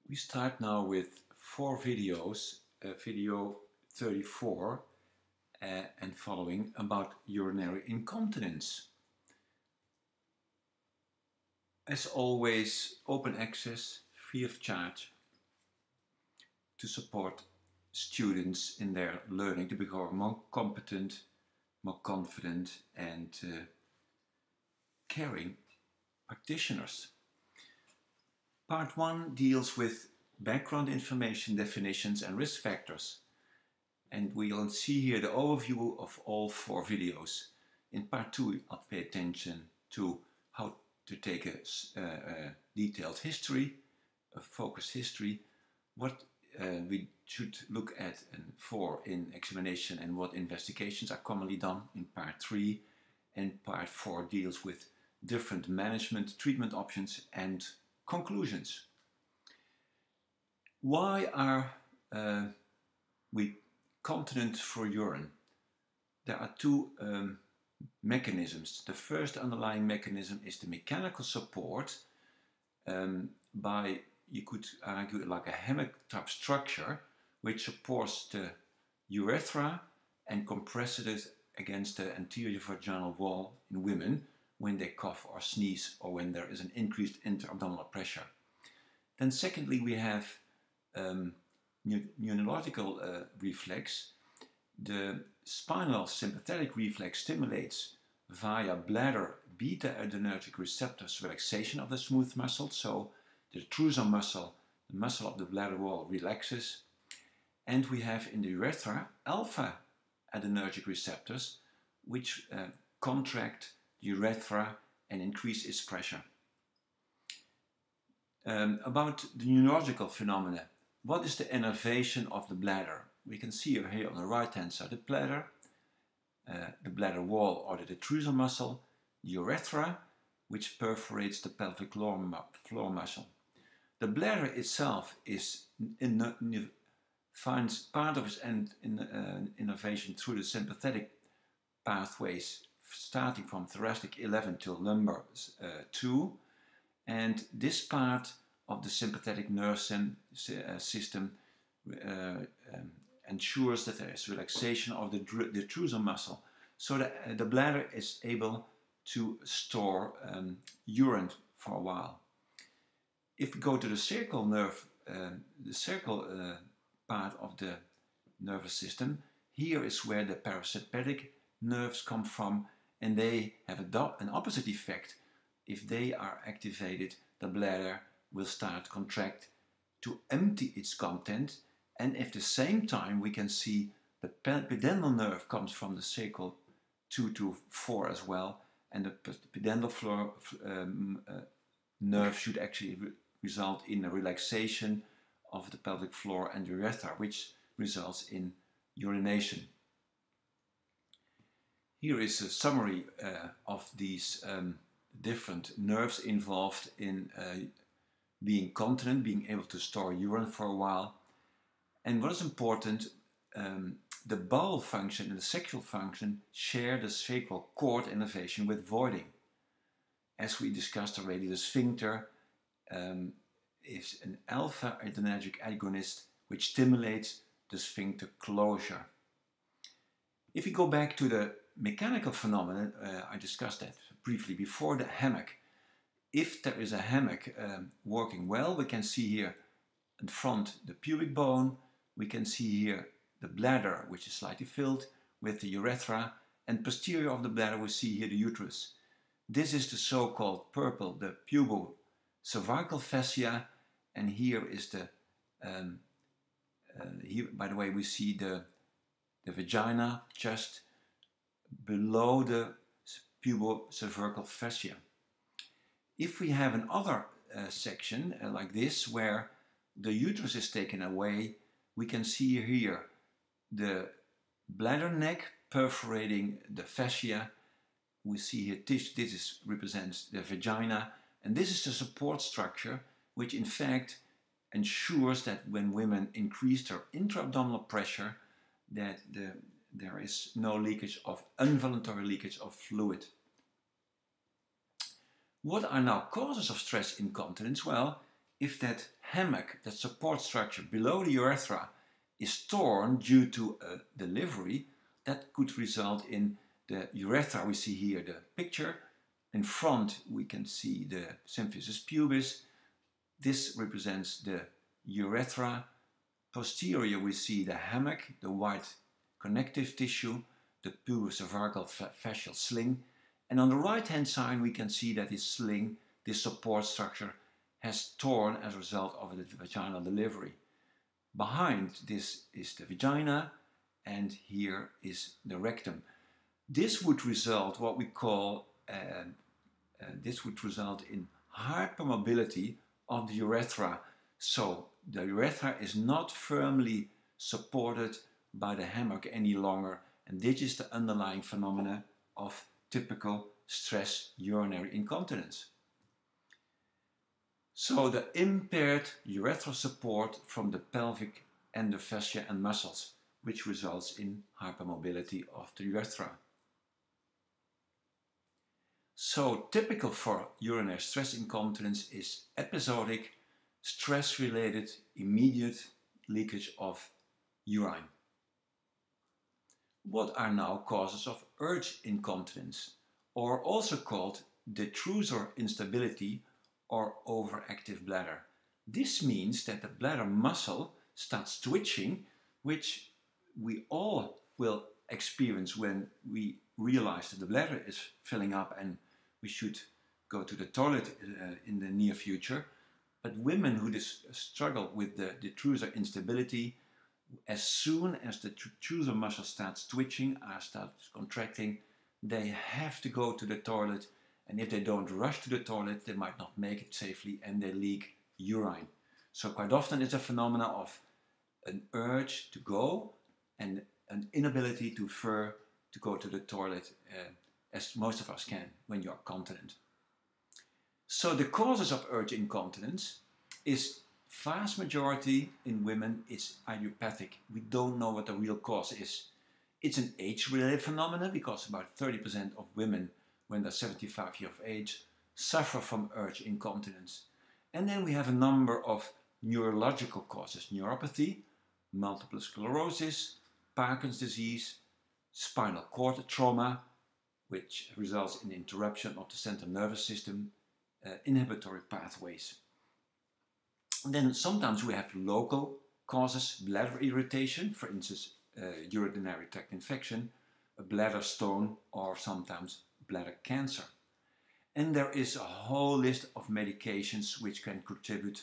We start now with 4 videos, video 34 and following about urinary incontinence. As always, open access, free of charge, to support students in their learning to become more competent, more confident and caring practitioners. Part 1 deals with background information, definitions and risk factors. And we'll see here the overview of all 4 videos. In part 2 I'll pay attention to how to take a detailed history, a focused history, what we should look at for in examination and what investigations are commonly done in part 3. And part 4 deals with different management, treatment options and conclusions. Why are we continent for urine? There are 2 mechanisms. The first underlying mechanism is the mechanical support by, you could argue, like a hammock type structure which supports the urethra and compresses it against the anterior vaginal wall in women when they cough or sneeze or when there is an increased intra-abdominal pressure. Then secondly, we have neurological reflex. The spinal sympathetic reflex stimulates via bladder beta-adrenergic receptors relaxation of the smooth muscle, so the detrusor muscle, the muscle of the bladder wall, relaxes. And we have in the urethra alpha-adrenergic receptors which contract the urethra and increase its pressure. About the neurological phenomena, what is the innervation of the bladder? We can see here on the right hand side the bladder wall or the detrusor muscle, the urethra, which perforates the pelvic floor muscle. The bladder itself finds part of its innervation through the sympathetic pathways starting from thoracic 11 till lumbar 2, and this part of the sympathetic nerve system ensures that there is relaxation of the detrusor muscle, so that the bladder is able to store urine for a while. If we go to the cervical nerve, the cervical part of the nervous system, here is where the parasympathetic nerves come from, and they have an opposite effect. If they are activated, the bladder will start to contract to empty its content, and at the same time we can see the pudendal nerve comes from the cervical 2 to 4 as well, and the pudendal nerve should actually result in a relaxation of the pelvic floor and urethra, which results in urination. Here is a summary of these different nerves involved in being continent, being able to store urine for a while. And what is important, the bowel function and the sexual function share the sacral cord innervation with voiding. As we discussed already, the sphincter is an alpha-adrenergic agonist which stimulates the sphincter closure. If we go back to the mechanical phenomenon, I discussed that briefly before, the hammock. If there is a hammock working well, we can see here in front the pubic bone, we can see here the bladder, which is slightly filled with the urethra, and posterior of the bladder we see here the uterus. This is the so-called purple, the pubocervical fascia, and here is the, here by the way we see the vagina just below the pubocervical fascia. If we have another section like this, where the uterus is taken away, we can see here the bladder neck perforating the fascia. We see here this represents the vagina, and this is the support structure which in fact ensures that when women increase their intra-abdominal pressure, that there is no leakage of involuntary leakage of fluid. What are now causes of stress incontinence? Well, if that hammock, that support structure below the urethra, is torn due to a delivery, that could result in the urethra. We see here the picture. In front we can see the symphysis pubis. This represents the urethra. Posterior we see the hammock, the white connective tissue, the pubocervical fascial sling. And on the right hand side we can see that this sling, this support structure, has torn as a result of the vaginal delivery. Behind this is the vagina, and here is the rectum. This would result what we call this would result in hypermobility of the urethra. So the urethra is not firmly supported by the hammock any longer, and this is the underlying phenomena of typical stress urinary incontinence. So the impaired urethral support from the pelvic and the fascia and muscles, which results in hypermobility of the urethra. So typical for urinary stress incontinence is episodic, stress-related, immediate leakage of urine. What are now causes of urge incontinence, or also called detrusor instability or overactive bladder? This means that the bladder muscle starts twitching, which we all will experience when we realize that the bladder is filling up and we should go to the toilet in the near future. But women who struggle with the detrusor instability, as soon as the detrusor muscle starts twitching, starts contracting, they have to go to the toilet, and if they don't rush to the toilet, they might not make it safely and they leak urine. So quite often it's a phenomenon of an urge to go and an inability to go to the toilet, as most of us can when you are continent. So the causes of urge incontinence is vast majority in women it's idiopathic. We don't know what the real cause is. It's an age-related phenomenon because about 30% of women when they're 75 years of age suffer from urge incontinence. And then we have a number of neurological causes: neuropathy, multiple sclerosis, Parkinson's disease, spinal cord trauma, which results in interruption of the central nervous system, inhibitory pathways. And then sometimes we have local causes: bladder irritation, for instance, urinary tract infection, a bladder stone, or sometimes bladder cancer. And there is a whole list of medications which can contribute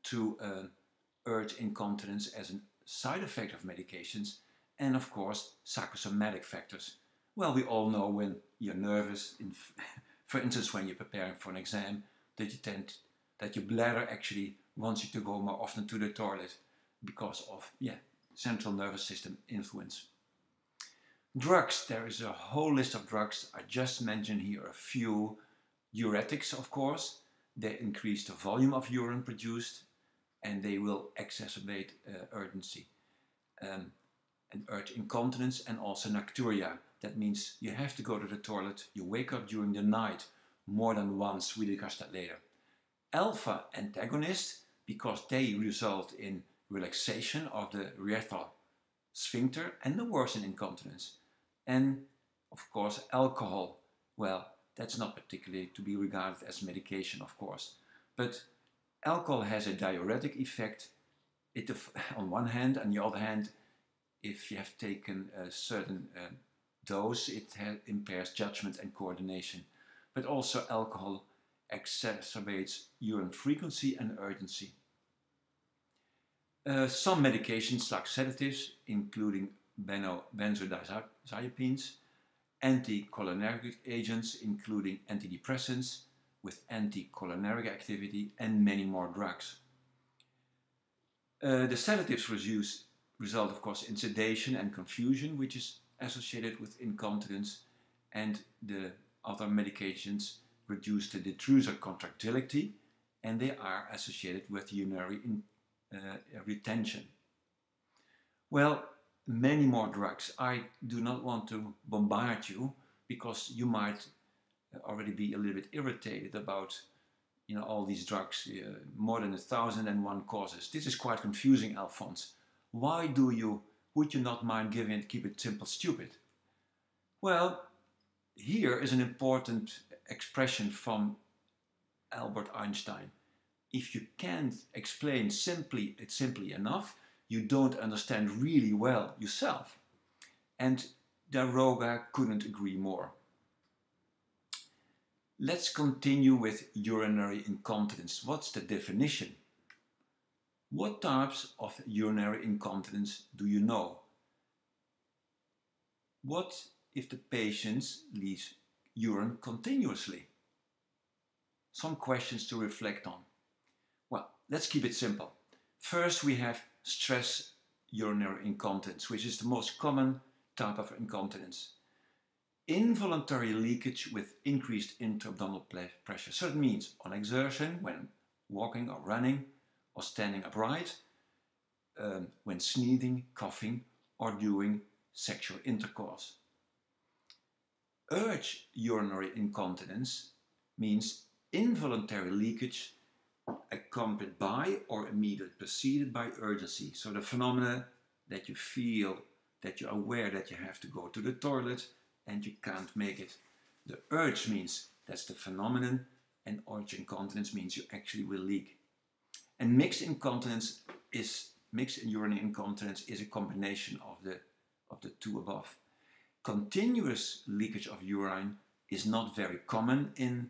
to urge incontinence as a side effect of medications, and of course psychosomatic factors. Well, we all know when you're nervous, for instance when you're preparing for an exam, that your bladder actually wants you to go more often to the toilet because of central nervous system influence. Drugs, there is a whole list of drugs. I just mentioned here a few. Diuretics, of course, they increase the volume of urine produced and they will exacerbate urgency and urge incontinence, and also nocturia. That means you have to go to the toilet, you wake up during the night more than once. We discuss that later. Alpha antagonists, because they result in relaxation of the urethral sphincter and the worsen incontinence. And of course alcohol, well, that's not particularly to be regarded as medication, of course, but alcohol has a diuretic effect on one hand. On the other hand, if you have taken a certain dose, it impairs judgment and coordination. But also alcohol exacerbates urine frequency and urgency. Some medications like sedatives, including benzodiazepines, anticholinergic agents, including antidepressants with anticholinergic activity, and many more drugs. The sedatives result, of course, in sedation and confusion, which is associated with incontinence, and the other medications reduce the detrusor contractility, and they are associated with urinary retention. Well, many more drugs. I do not want to bombard you because you might already be a little bit irritated about all these drugs, more than 1,001 causes. This is quite confusing, Alphonse. Why would you not mind giving it, keep it simple, stupid? Well, here is an important expression from Albert Einstein. If you can't explain it simply enough, you don't understand really well yourself. And DAROGA couldn't agree more. Let's continue with urinary incontinence. What's the definition? What types of urinary incontinence do you know? What if the patient leaves urine continuously? Some questions to reflect on. Well, let's keep it simple. First, we have stress urinary incontinence, which is the most common type of incontinence. Involuntary leakage with increased intra-abdominal pressure. So it means on exertion, when walking or running or standing upright, when sneezing, coughing, or doing sexual intercourse. Urge urinary incontinence means involuntary leakage accompanied by or immediately preceded by urgency. So the phenomena that you feel, that you're aware that you have to go to the toilet and you can't make it. The urge means that's the phenomenon, and urge incontinence means you actually will leak. And mixed urinary incontinence is a combination of the two above. Continuous leakage of urine is not very common in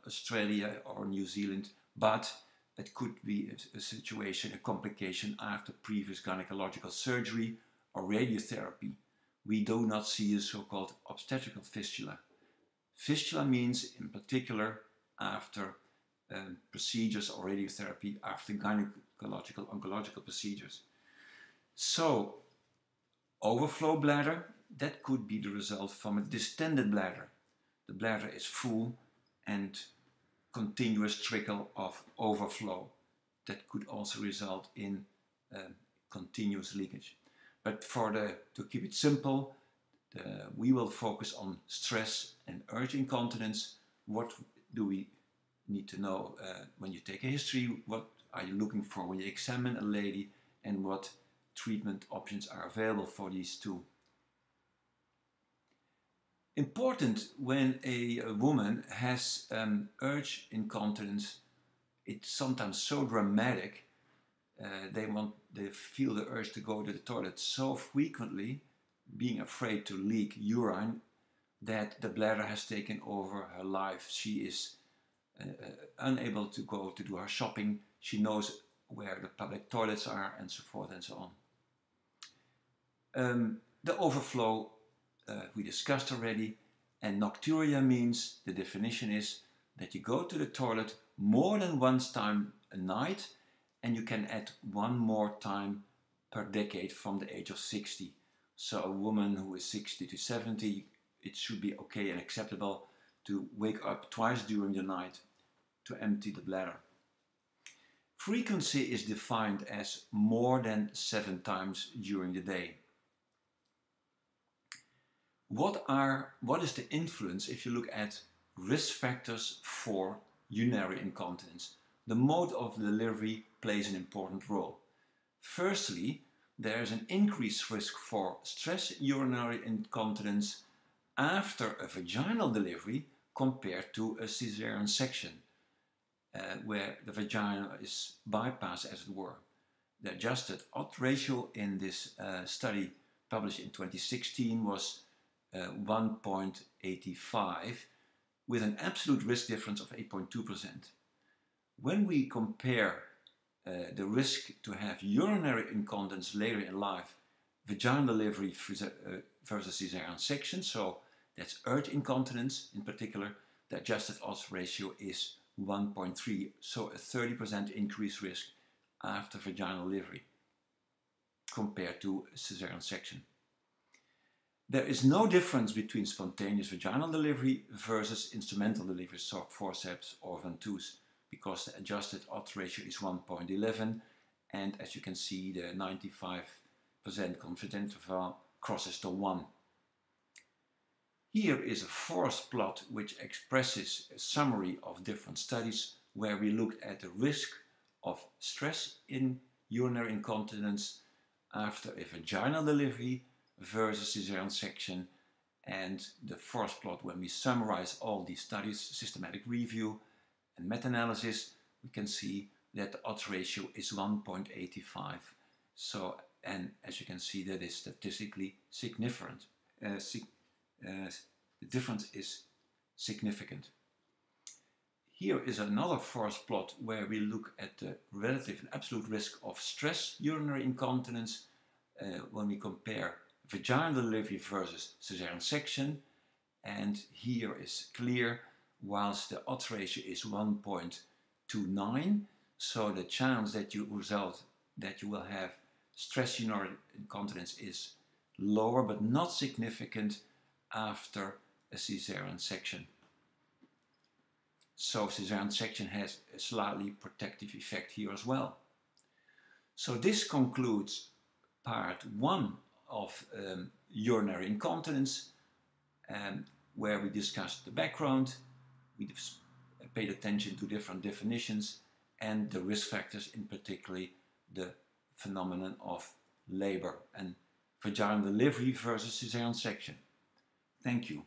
Australia or New Zealand, but it could be a situation, a complication after previous gynecological surgery or radiotherapy. We do not see a so-called obstetrical fistula. Fistula means, in particular, after procedures or radiotherapy, after gynecological oncological procedures. So, overflow bladder, that could be the result from a distended bladder. The bladder is full and continuous trickle of overflow. That could also result in continuous leakage. But to keep it simple, we will focus on stress and urge incontinence. What do we need to know when you take a history? What are you looking for when you examine a lady? And what treatment options are available for these two? Important when a woman has urge incontinence, it's sometimes so dramatic. They feel the urge to go to the toilet so frequently, being afraid to leak urine, that the bladder has taken over her life. She is unable to go to do her shopping. She knows where the public toilets are, and so forth and so on. The overflow we discussed already, and nocturia means, the definition is that you go to the toilet more than once time a night, and you can add one more time per decade from the age of 60. So a woman who is 60 to 70, it should be okay and acceptable to wake up twice during the night to empty the bladder. Frequency is defined as more than 7 times during the day. What is the influence if you look at risk factors for urinary incontinence? The mode of delivery plays an important role. Firstly, there is an increased risk for stress urinary incontinence after a vaginal delivery compared to a caesarean section, where the vagina is bypassed, as it were. The adjusted odds ratio in this study published in 2016 was 1.85, with an absolute risk difference of 8.2%. When we compare the risk to have urinary incontinence later in life, vaginal delivery versus caesarean section, so that's urge incontinence in particular, the adjusted odds ratio is 1.3, so a 30% increased risk after vaginal delivery compared to caesarean section. There is no difference between spontaneous vaginal delivery versus instrumental delivery, so forceps or ventuse, because the adjusted odds ratio is 1.11, and as you can see, the 95% confidence interval crosses to 1. Here is a forest plot which expresses a summary of different studies where we looked at the risk of stress in urinary incontinence after a vaginal delivery versus caesarean section, and the forest plot when we summarize all these studies, systematic review and meta-analysis, we can see that the odds ratio is 1.85. So, and as you can see, that is statistically significant. The difference is significant. Here is another forest plot where we look at the relative and absolute risk of stress urinary incontinence when we compare vaginal delivery versus caesarean section. And here is clear, whilst the odds ratio is 1.29, so the chance that you will have stress urinary incontinence is lower but not significant after a caesarean section. So caesarean section has a slightly protective effect here as well. So this concludes part 1 of urinary incontinence, where we discussed the background, we paid attention to different definitions and the risk factors, in particular the phenomenon of labor and vaginal delivery versus caesarean section. Thank you.